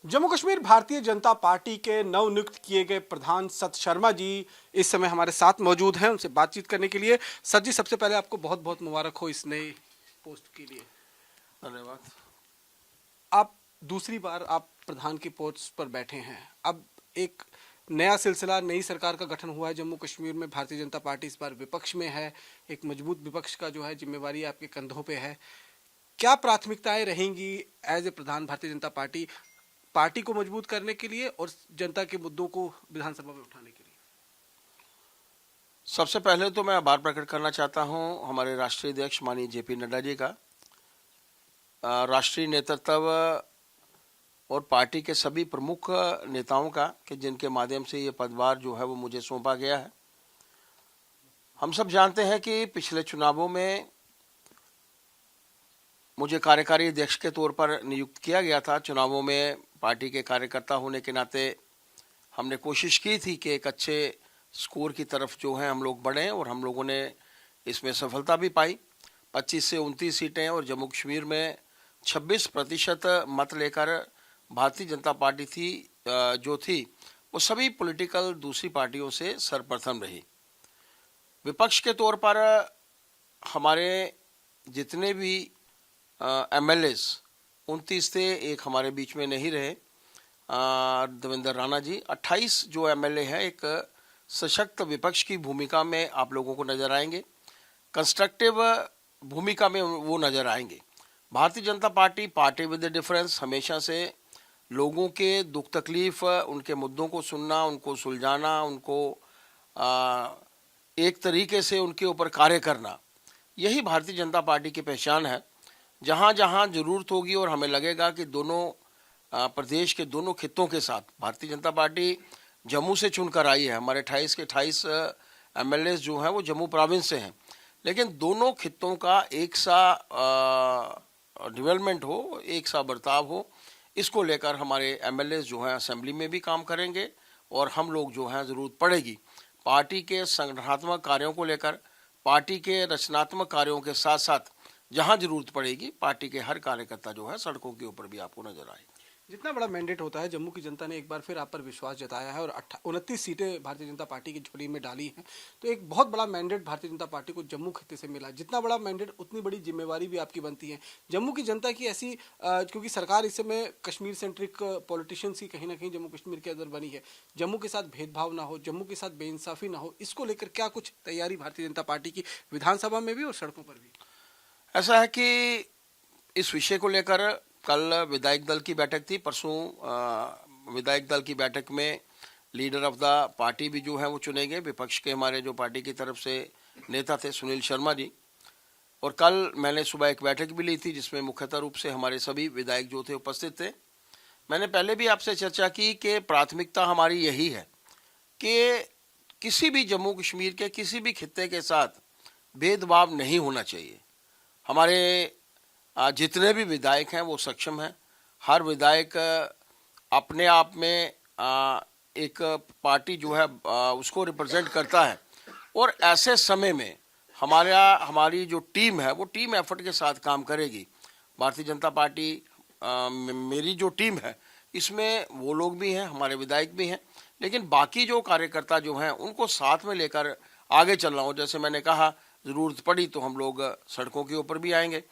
Jammu Kashmir Bharatiya Janata party के नवनियुक्त किए गए प्रधान सत शर्मा जी इस समय हमारे साथ मौजूद हैं। उनसे बातचीत करने के लिए सत जी, सबसे पहले आपको बहुत बहुत मुबारक हो इस नए पोस्ट के लिए। धन्यवाद। आप दूसरी बार आप प्रधान की पोस्ट पर बैठे हैं। अब एक नया सिलसिला, नई सरकार का गठन हुआ है जम्मू कश्मीर में। भारतीय जनता पार्टी इस बार विपक्ष में है। एक मजबूत विपक्ष का जो है जिम्मेवारी आपके कंधों पे है। क्या प्राथमिकताएं रहेंगी as a Pradhan Bharatiya Janata party, party को मजबूत करने के लिए और जनता के मुद्दों को विधानसभा में उठाने के लिए? सबसे पहले तो मैं आभार प्रकट करना चाहता हूं हमारे राष्ट्रीय अध्यक्ष माननीय जेपी नड्डा जी का, राष्ट्रीय नेतृत्व और पार्टी के सभी प्रमुख नेताओं का, कि जिनके माध्यम से ये पदभार जो है वो मुझे सौंपा गया है। हम सब जानते हैं कि पिछले चुनावों में मुझे कार्यकारी अध्यक्ष के तौर पर नियुक्त किया गया था। चुनावों में पार्टी के कार्यकर्ता होने के नाते हमने कोशिश की थी कि एक अच्छे स्कोर की तरफ जो है हम लोग बढ़ें, और हम लोगों ने इसमें सफलता भी पाई। 25 से 29 सीटें और जम्मू कश्मीर में 26% मत लेकर भारतीय जनता पार्टी जो थी वो सभी पॉलिटिकल दूसरी पार्टियों से सर्वप्रथम रही। विपक्ष के तौर पर हमारे जितने भी एमएलएस 29 थे, एक हमारे बीच में नहीं रहे, देवेंद्र राणा जी। 28 जो एमएलए हैं एक सशक्त विपक्ष की भूमिका में आप लोगों को नजर आएंगे, कंस्ट्रक्टिव भूमिका में वो नजर आएंगे। Bharatiya Janata party with the difference हमेशा से लोगों के दुख तकलीफ, उनके मुद्दों को सुनना, उनको सुलझाना, उनको एक तरीके से उनके ऊपर कार्य करना, यही भारतीय जनता पार्टी की पहचान है। जहाँ जहाँ जरूरत होगी और हमें लगेगा कि दोनों प्रदेश के दोनों खित्तों के साथ भारतीय जनता पार्टी जम्मू से चुनकर आई है। हमारे 28 के 28 एमएलए जो हैं वो जम्मू प्रोविंस से हैं, लेकिन दोनों खित्तों का एक सा डेवलपमेंट हो, एक सा बर्ताव हो, इसको लेकर हमारे एमएलए जो हैं असेंबली में भी काम करेंगे। और हम लोग जो हैं ज़रूरत पड़ेगी पार्टी के संगठनात्मक कार्यों को लेकर, पार्टी के रचनात्मक कार्यों के साथ साथ जहां जरूरत पड़ेगी पार्टी के हर कार्यकर्ता जो है सड़कों के ऊपर भी आपको नजर आए। जितना बड़ा मैंडेट होता है, जम्मू की जनता ने एक बार फिर आप पर विश्वास जताया है और 29 सीटें भारतीय जनता पार्टी की झोली में डाली हैं, तो एक बहुत बड़ा मैंडेट भारतीय जनता पार्टी को जम्मू खित्ते से मिला। जितना बड़ा मैंडेट उतनी बड़ी जिम्मेवारी भी आपकी बनती है। जम्मू की जनता की ऐसी क्योंकि सरकार इस समय कश्मीर सेंट्रिक पॉलिटिशियंस ही कहीं ना कहीं जम्मू कश्मीर के अंदर बनी है। जम्मू के साथ भेदभाव ना हो, जम्मू के साथ बेइंसाफी ना हो, इसको लेकर क्या कुछ तैयारी भारतीय जनता पार्टी की विधानसभा में भी और सड़कों पर भी? ऐसा है कि इस विषय को लेकर कल विधायक दल की बैठक थी, परसों विधायक दल की बैठक में लीडर ऑफ द पार्टी भी जो है वो चुने गए। विपक्ष के हमारे जो पार्टी की तरफ से नेता थे सुनील शर्मा जी, और कल मैंने सुबह एक बैठक भी ली थी जिसमें मुख्यतः रूप से हमारे सभी विधायक जो थे उपस्थित थे। मैंने पहले भी आपसे चर्चा की कि प्राथमिकता हमारी यही है कि किसी भी जम्मू कश्मीर के किसी भी खित्ते के साथ भेदभाव नहीं होना चाहिए। हमारे जितने भी विधायक हैं वो सक्षम हैं। हर विधायक अपने आप में एक पार्टी जो है उसको रिप्रेजेंट करता है, और ऐसे समय में हमारी जो टीम है वो टीम एफर्ट के साथ काम करेगी। भारतीय जनता पार्टी मेरी जो टीम है इसमें वो लोग भी हैं, हमारे विधायक भी हैं, लेकिन बाकी जो कार्यकर्ता जो हैं उनको साथ में लेकर आगे चलना हो। जैसे मैंने कहा, ज़रूरत पड़ी तो हम लोग सड़कों के ऊपर भी आएंगे।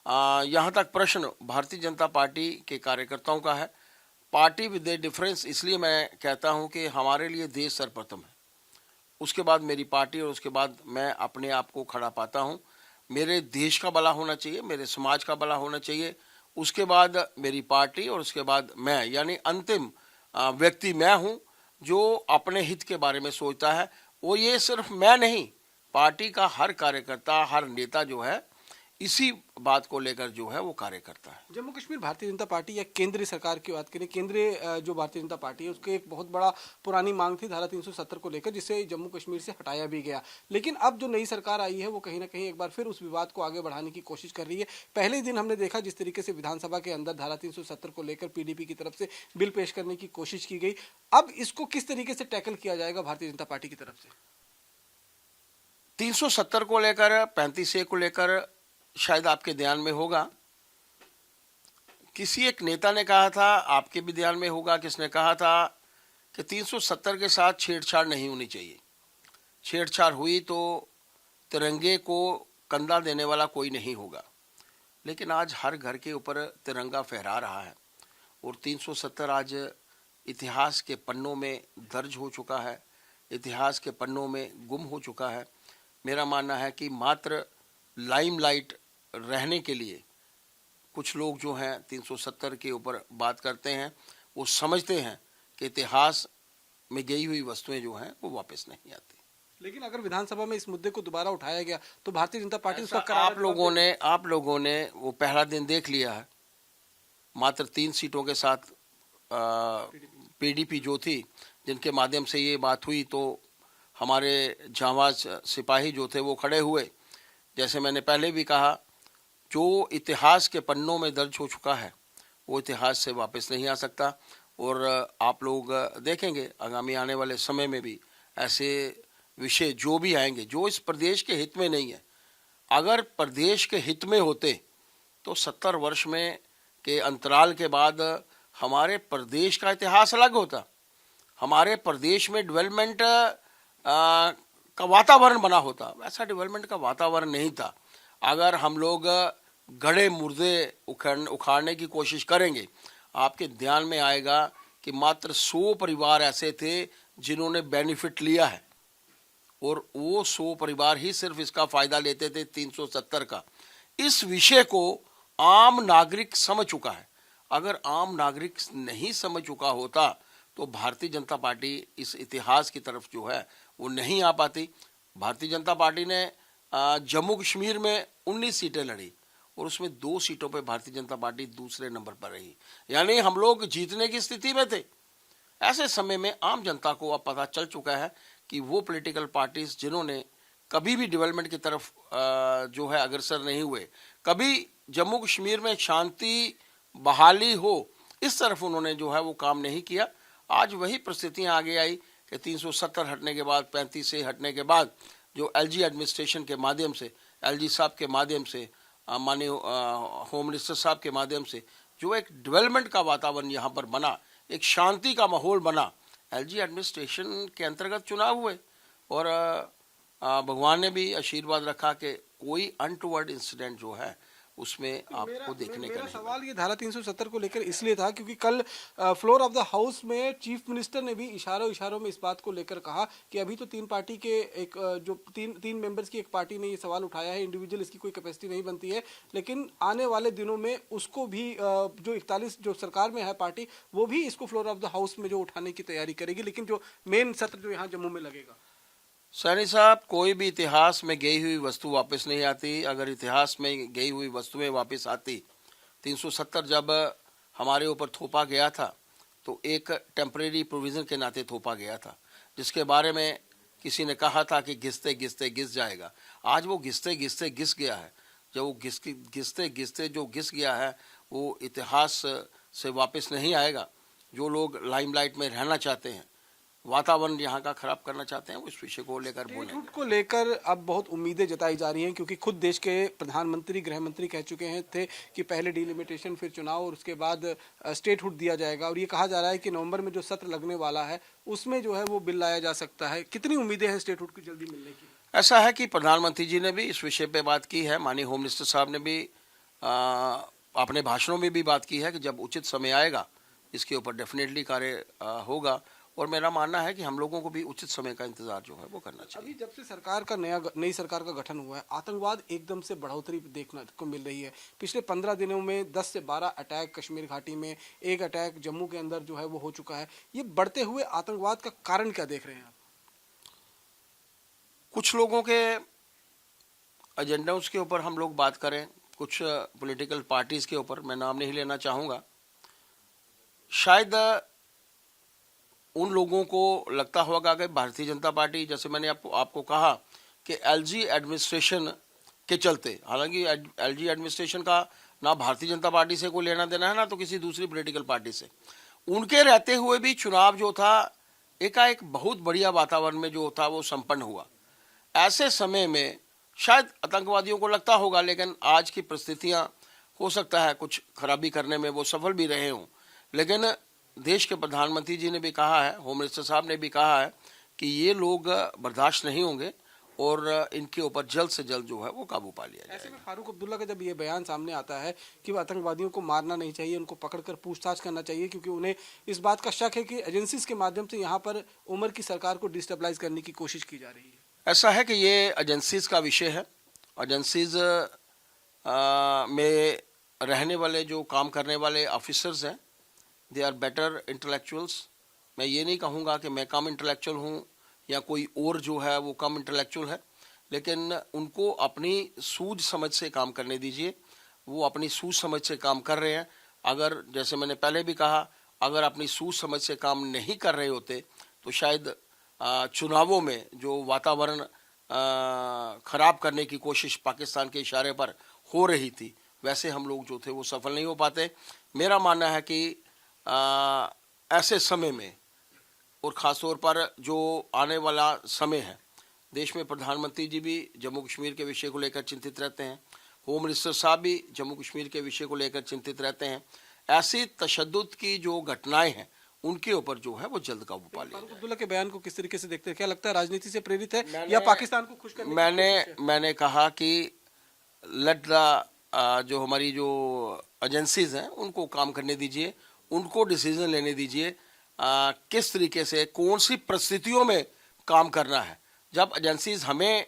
यहाँ तक प्रश्न भारतीय जनता पार्टी के कार्यकर्ताओं का है। पार्टी विद द डिफरेंस इसलिए मैं कहता हूँ कि हमारे लिए देश सर्वप्रथम है, उसके बाद मेरी पार्टी, और उसके बाद मैं अपने आप को खड़ा पाता हूँ। मेरे देश का भला होना चाहिए, मेरे समाज का भला होना चाहिए, उसके बाद मेरी पार्टी, और उसके बाद मैं, यानी अंतिम व्यक्ति मैं हूँ जो अपने हित के बारे में सोचता है। वो ये सिर्फ मैं नहीं, पार्टी का हर कार्यकर्ता, हर नेता जो है इसी बात को लेकर जो है वो कार्य करता है। जम्मू कश्मीर भारतीय जनता पार्टी या केंद्रीय सरकार की बात करें, केंद्रीय जो भारतीय जनता पार्टी है उसकी एक बहुत बड़ा पुरानी मांग थी धारा 370 को लेकर, जिसे जम्मू कश्मीर से हटाया भी गया। लेकिन अब जो नई सरकार आई है वो कहीं ना कहीं एक बार फिर उस विवाद को आगे बढ़ाने की कोशिश कर रही है। पहले ही दिन हमने देखा जिस तरीके से विधानसभा के अंदर धारा 370 को लेकर पीडीपी की तरफ से बिल पेश करने की कोशिश की गई। अब इसको किस तरीके से टैकल किया जाएगा भारतीय जनता पार्टी की तरफ से? 370 को लेकर, 35A को लेकर शायद आपके ध्यान में होगा किसी एक नेता ने कहा था, आपके भी ध्यान में होगा, किसने कहा था कि 370 के साथ छेड़छाड़ नहीं होनी चाहिए। छेड़छाड़ हुई तो तिरंगे को कंधा देने वाला कोई नहीं होगा। लेकिन आज हर घर के ऊपर तिरंगा फहरा रहा है और 370 आज इतिहास के पन्नों में दर्ज हो चुका है, इतिहास के पन्नों में गुम हो चुका है। मेरा मानना है कि मात्र लाइमलाइट रहने के लिए कुछ लोग जो हैं 370 के ऊपर बात करते हैं, वो समझते हैं कि इतिहास में गई हुई वस्तुएं जो हैं वो वापस नहीं आती। लेकिन अगर विधानसभा में इस मुद्दे को दोबारा उठाया गया तो भारतीय जनता पार्टी उसका आप लोगों ने वो पहला दिन देख लिया है। मात्र 3 सीटों के साथ पीडीपी जो थी, जिनके माध्यम से ये बात हुई, तो हमारे जांबाज सिपाही जो थे वो खड़े हुए। जैसे मैंने पहले भी कहा, जो इतिहास के पन्नों में दर्ज हो चुका है वो इतिहास से वापस नहीं आ सकता। और आप लोग देखेंगे आगामी आने वाले समय में भी ऐसे विषय जो भी आएंगे जो इस प्रदेश के हित में नहीं है। अगर प्रदेश के हित में होते तो 70 वर्ष में के अंतराल के बाद हमारे प्रदेश का इतिहास अलग होता। हमारे प्रदेश में डेवलपमेंट का वातावरण बना होता। ऐसा डेवलपमेंट का वातावरण नहीं था। अगर हम लोग गड़े मुर्दे उखाड़ने की कोशिश करेंगे, आपके ध्यान में आएगा कि मात्र 100 परिवार ऐसे थे जिन्होंने बेनिफिट लिया है और वो 100 परिवार ही सिर्फ इसका फायदा लेते थे 370 का। इस विषय को आम नागरिक समझ चुका है। अगर आम नागरिक नहीं समझ चुका होता तो भारतीय जनता पार्टी इस इतिहास की तरफ जो है वो नहीं आ पाती। भारतीय जनता पार्टी ने जम्मू कश्मीर में 19 सीटें लड़ी और उसमें 2 सीटों पे भारतीय जनता पार्टी दूसरे नंबर पर रही, यानी हम लोग जीतने की स्थिति में थे। ऐसे समय में आम जनता को अब पता चल चुका है कि वो पॉलिटिकल पार्टीज जिन्होंने कभी भी डेवलपमेंट की तरफ जो है अग्रसर नहीं हुए, कभी जम्मू कश्मीर में शांति बहाली हो इस तरफ उन्होंने जो है वो काम नहीं किया। आज वही परिस्थितियां आगे आई कि 370 हटने के बाद, 35 से हटने के बाद जो एलजी एडमिनिस्ट्रेशन के माध्यम से, एलजी साहब के माध्यम से, माननीय होम मिनिस्टर साहब के माध्यम से जो एक डेवलपमेंट का वातावरण यहाँ पर बना, एक शांति का माहौल बना। एलजी एडमिनिस्ट्रेशन के अंतर्गत चुनाव हुए और भगवान ने भी आशीर्वाद रखा कि कोई अनटूवर्ड इंसिडेंट जो है उसमें आपको देखने का मेरा नहीं। सवाल ये धारा 370 को लेकर इसलिए था क्योंकि कल फ्लोर ऑफ द हाउस में चीफ मिनिस्टर ने भी इशारों में इस बात को लेकर कहा कि अभी तो 3 पार्टी के एक जो तीन मेंबर्स की एक पार्टी ने ये सवाल उठाया है, इंडिविजुअल इसकी कोई कैपेसिटी नहीं बनती है, लेकिन आने वाले दिनों में उसको भी जो 41 जो सरकार में है पार्टी, वो भी इसको फ्लोर ऑफ द हाउस में जो उठाने की तैयारी करेगी, लेकिन जो मेन सत्र जो यहाँ जम्मू में लगेगा। सैनी साहब, कोई भी इतिहास में गई हुई वस्तु वापस नहीं आती। अगर इतिहास में गई हुई वस्तुएं वापस आती, 370 जब हमारे ऊपर थोपा गया था तो एक टेम्परेरी प्रोविज़न के नाते थोपा गया था, जिसके बारे में किसी ने कहा था कि घिसते घिसते घिस जाएगा। आज वो घिसते घिसते घिस गया है। जब वो घिसते घिसते जो घिस गया है वो इतिहास से वापस नहीं आएगा। जो लोग लाइमलाइट में रहना चाहते हैं, वातावरण यहाँ का खराब करना चाहते हैं, वो इस विषय को लेकर बोलेंगे। को लेकर अब बहुत उम्मीदें जताई जा रही हैं क्योंकि खुद देश के प्रधानमंत्री, गृह मंत्री कह चुके हैं थे कि पहले डिलिमिटेशन, फिर चुनाव और उसके बाद स्टेटहुड दिया जाएगा। और ये कहा जा रहा है कि नवंबर में जो सत्र लगने वाला है उसमें जो है वो बिल लाया जा सकता है। कितनी उम्मीदें हैं स्टेटहुड की जल्दी मिलने की? ऐसा है कि प्रधानमंत्री जी ने भी इस विषय पे बात की है। माननीय होम मिनिस्टर साहब ने भी अपने भाषणों में भी बात की है कि जब उचित समय आएगा इसके ऊपर डेफिनेटली कार्य होगा। और मेरा मानना है कि हम लोगों को भी उचित समय का इंतजार जो है वो करना चाहिए। अभी जब से सरकार का नई सरकार का गठन हुआ है, आतंकवाद एकदम से बढ़ोतरी देखने को मिल रही है। पिछले 15 दिनों में 10 से 12 अटैक कश्मीर घाटी में, एक अटैक जम्मू के अंदर जो है वो हो चुका है। ये बढ़ते हुए आतंकवाद का कारण क्या देख रहे हैं आप? कुछ लोगों के एजेंडाओं के ऊपर हम लोग बात करें, कुछ पॉलिटिकल पार्टीज के ऊपर, मैं नाम नहीं लेना चाहूँगा। शायद उन लोगों को लगता होगा कि भारतीय जनता पार्टी, जैसे मैंने आपको कहा कि एलजी एडमिनिस्ट्रेशन के चलते, हालांकि एलजी एडमिनिस्ट्रेशन का ना भारतीय जनता पार्टी से कोई लेना देना है ना तो किसी दूसरी पॉलिटिकल पार्टी से, उनके रहते हुए भी चुनाव जो था एकाएक बहुत बढ़िया वातावरण में जो था वो संपन्न हुआ। ऐसे समय में शायद आतंकवादियों को लगता होगा, लेकिन आज की परिस्थितियां हो सकता है कुछ खराबी करने में वो सफल भी रहे हों, लेकिन देश के प्रधानमंत्री जी ने भी कहा है, होम मिनिस्टर साहब ने भी कहा है कि ये लोग बर्दाश्त नहीं होंगे और इनके ऊपर जल्द से जल्द जो है वो काबू पा लिया ऐसे जाएगा। में फारूक अब्दुल्ला का जब ये बयान सामने आता है कि आतंकवादियों को मारना नहीं चाहिए, उनको पकड़कर पूछताछ करना चाहिए, क्योंकि उन्हें इस बात का शक है कि एजेंसीज के माध्यम से यहाँ पर उमर की सरकार को डिस्टेबलाइज करने की कोशिश की जा रही है। ऐसा है कि ये एजेंसीज का विषय है। एजेंसीज में रहने वाले जो काम करने वाले ऑफिसर्स हैं, दे आर बेटर इंटेलेक्चुअल्स। मैं ये नहीं कहूँगा कि मैं कम इंटेलेक्चुअल हूँ या कोई और जो है वो कम इंटेलेक्चुअल है, लेकिन उनको अपनी सूझ समझ से काम करने दीजिए। वो अपनी सूझ समझ से काम कर रहे हैं। अगर जैसे मैंने पहले भी कहा, अगर अपनी सूझ समझ से काम नहीं कर रहे होते तो शायद चुनावों में जो वातावरण खराब करने की कोशिश पाकिस्तान के इशारे पर हो रही थी, वैसे हम लोग जो थे वो सफल नहीं हो पाते। मेरा मानना है कि ऐसे समय में और ख़ास तौर पर जो आने वाला समय है, देश में प्रधानमंत्री जी भी जम्मू कश्मीर के विषय को लेकर चिंतित रहते हैं, होम मिनिस्टर साहब भी जम्मू कश्मीर के विषय को लेकर चिंतित रहते हैं। ऐसी तशद्दुद की जो घटनाएं हैं उनके ऊपर जो है वो जल्द काबू पा लिया फारूक अब्दुल्ला के बयान को किस तरीके से देखते हैं? क्या लगता है राजनीति से प्रेरित है जाए। या पाकिस्तान को खुश करने की कोशिश है? मैंने कहा कि लेट द जो हमारी जो एजेंसीज हैं उनको काम करने दीजिए, उनको डिसीजन लेने दीजिए किस तरीके से कौन सी परिस्थितियों में काम करना है। जब एजेंसीज हमें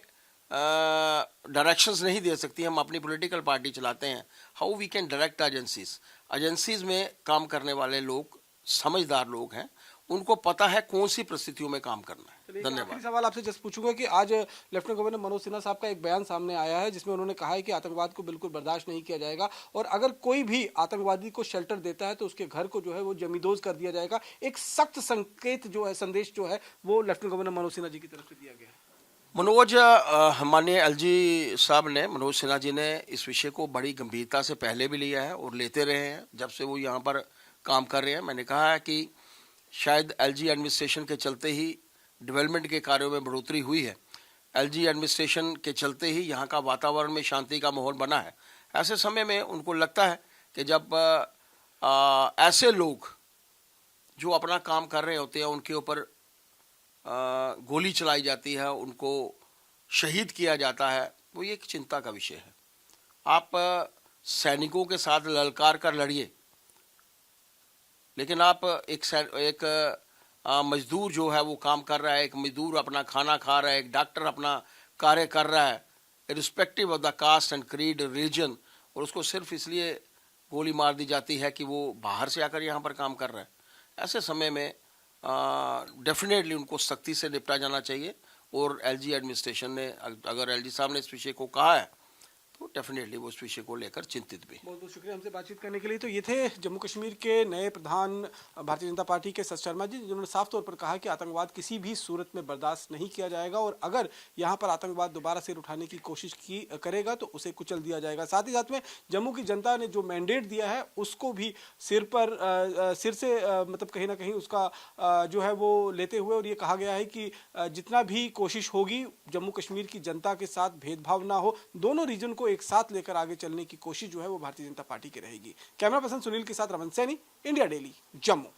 डायरेक्शंस नहीं दे सकती, हम अपनी पॉलिटिकल पार्टी चलाते हैं, how we can direct agencies. Agencies में काम करने वाले लोग समझदार लोग हैं, उनको पता है कौन सी परिस्थितियों में काम करना है। आखिरी धन्यवाद। सवाल आपसे जस्ट पूछूंगा कि आज लेफ्टिनेंट गवर्नर मनोज सिन्हा साहब का एक बयान सामने आया है जिसमें उन्होंने कहा है कि आतंकवाद को बिल्कुल बर्दाश्त नहीं किया जाएगा और अगर कोई भी आतंकवादी को शेल्टर देता है तो उसके घर को जो है वो जमींदोज कर दिया जाएगा। एक सख्त संकेत जो है, संदेश जो है वो लेफ्टिनेंट गवर्नर मनोज सिन्हा जी की तरफ से दिया गया है। मनोज माननीय एलजी साहब ने, मनोज सिन्हा जी ने इस विषय को बड़ी गंभीरता से पहले भी लिया है और लेते रहे हैं जब से वो यहाँ पर काम कर रहे हैं। मैंने कहा है कि शायद एलजी एडमिनिस्ट्रेशन के चलते ही डेवलपमेंट के कार्यों में बढ़ोतरी हुई है। एलजी एडमिनिस्ट्रेशन के चलते ही यहाँ का वातावरण में शांति का माहौल बना है। ऐसे समय में उनको लगता है कि जब ऐसे लोग जो अपना काम कर रहे होते हैं उनके ऊपर गोली चलाई जाती है, उनको शहीद किया जाता है, वो ये एक चिंता का विषय है। आप सैनिकों के साथ ललकार कर लड़िए, लेकिन आप एक मजदूर जो है वो काम कर रहा है, एक मजदूर अपना खाना खा रहा है, एक डॉक्टर अपना कार्य कर रहा है, irrespective of the caste and creed religion, और उसको सिर्फ इसलिए गोली मार दी जाती है कि वो बाहर से आकर यहाँ पर काम कर रहा है। ऐसे समय में डेफिनेटली उनको सख्ती से निपटा जाना चाहिए और एलजी एडमिनिस्ट्रेशन ने, अगर एलजी साहब ने इस विषय को कहा है तो डेफिनेटली वो इस विषय को लेकर चिंतित भी। बहुत बहुत शुक्रिया हमसे बातचीत करने के लिए। तो ये थे जम्मू कश्मीर के नए प्रधान भारतीय जनता पार्टी के सत शर्मा जी, जिन्होंने साफ तौर पर कहा कि आतंकवाद किसी भी सूरत में बर्दाश्त नहीं किया जाएगा और अगर यहाँ पर आतंकवाद दोबारा सिर उठाने की कोशिश करेगा तो उसे कुचल दिया जाएगा। साथ ही साथ में जम्मू की जनता ने जो मैंडेट दिया है उसको भी सिर से मतलब कहीं ना कहीं उसका जो है वो लेते हुए, और ये कहा गया है कि जितना भी कोशिश होगी जम्मू कश्मीर की जनता के साथ भेदभाव ना हो, दोनों रीजन को एक साथ लेकर आगे चलने की कोशिश जो है वो भारतीय जनता पार्टी की रहेगी। कैमरा पर्सन सुनील के साथ रमन सैनी, इंडिया डेली, जम्मू।